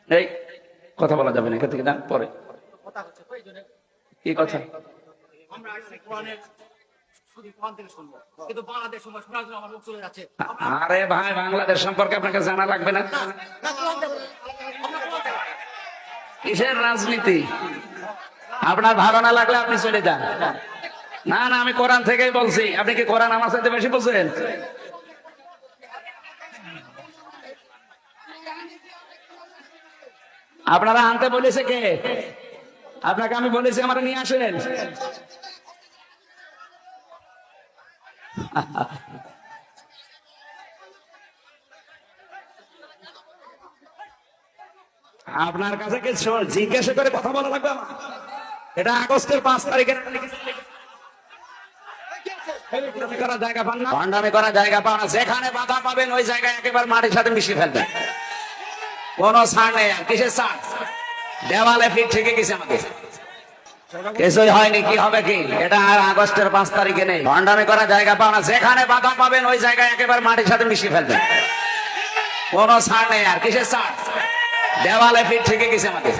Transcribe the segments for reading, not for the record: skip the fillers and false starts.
এই কথা বলা যাবে না, থেকে দেন পরে। কি কথা? আরে ভাই, বাংলাদেশ সম্পর্কে আপনাকে জানা লাগবে না? কিসের রাজনীতি? আপনার ভালো না লাগলে আপনি চলে যান। না না, আমি কোরআন থেকেই বলছি। আপনি কি কোরআন আমার সাথে বেশি বলছেন? আপনারা আনতে বলেছে কে? আপনাকে আমি বলেছি আমার নিয়ে আসেন। আপনার কাছে কি জিজ্ঞাসা করে কথা বলা লাগবে আমার? এটা আগস্টের 5 তারিখের ভণ্ডামি করা জায়গা পান না। যেখানে বাধা পাবেন ওই জায়গায় একেবারে মাটির সাথে মিশিয়ে ফেলবেন। কোনো ছাড় নেই। কিসের ছাড়? দেওয়ালে ফিট থেকে গেছে আমাদের, কিছুই হয়নি। কি হবে কি? এটা আর আগস্টের 5 তারিখে নেই। ভণ্ডামি করা জায়গা পাও না। যেখানে বাধা পাবেন ওই জায়গায় একেবারে মাটির সাথে মিশিয়ে ফেলবেন। কোনো ছাড় নেই। আর কিসের ছাড়? দেওয়ালে ফিট থেকে গেছে আমাদের।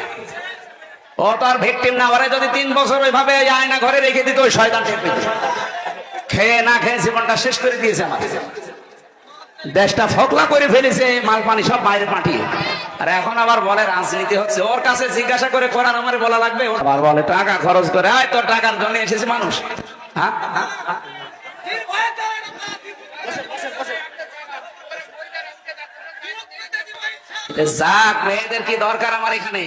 ও তো আর ভিকটিম না। ওরে যদি 3 বছর ওইভাবে আয়না ঘরে রেখে দিত, ওই শয়তান টের পেত। খেয়ে না খেয়ে জীবনটা শেষ করে দিয়েছে আমাদের। দেশটা ফকলা করে ফেলেছে, মাল পানি সব বাইরে পাঠিয়ে। আর এখন আবার বলে রাজনীতি হচ্ছে। ওর কাছে জিজ্ঞাসা করে কোরআন আমারে বলা লাগবে? আবার বলে টাকা খরচ করে। আয়, তোর টাকার জন্য এসেছে মানুষ। হ্যাঁ, যাক, মেয়েদের কি দরকার আমার এখানে?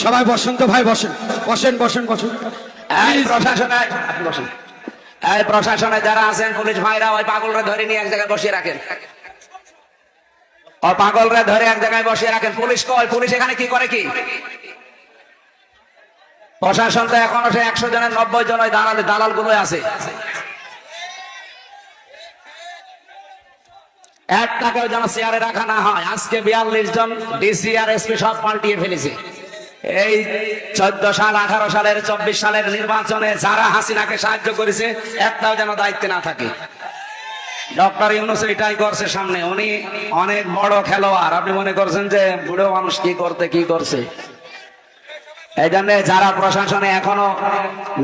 সবাই বসেন তো ভাই, বসেন বসেন বসেন বসেন। এই প্রশাসনে, আপনি বসেন। এই প্রশাসনে যারা আছেন, পুলিশ ভাইরা, ওই পাগলরে ধরে নিয়ে এক জায়গায় বসিয়ে রাখেন। ও পাগলরে ধরে এক জায়গায় বসিয়ে রাখেন। পুলিশ কয়? পুলিশ এখানে কি করে? কি প্রশাসন তো এখনো সে 100 জনের 90 জন ওই দালাল গুলো আছে। 1 টাকাও যেন চেয়ারে রাখা না হয়। আজকে 42 জন ডিসি আর এসপি সব পাল্টিয়ে ফেলেছে। এই 14 সাল, 18 সালের, 24 সালের নির্বাচনে যারা হাসিনাকে সাহায্য করেছে, একটাও যেন দায়িত্বে না থাকে। ডক্টর ইউনূস এটাই করছে সামনে। উনি অনেক বড় খেলোয়াড়। আপনি মনে করছেন যে বুড়ো মানুষ কি করছে? এই জন্য যারা প্রশাসনে এখনো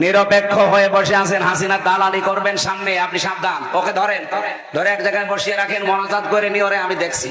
নিরপেক্ষ হয়ে বসে আছেন, হাসিনার দালালি করবেন সামনে, আপনি সাবধান। ওকে ধরেন, ধরে এক জায়গায় বসিয়ে রাখেন, মনাজাত করে নিয়ে। ওরে আমি দেখছি।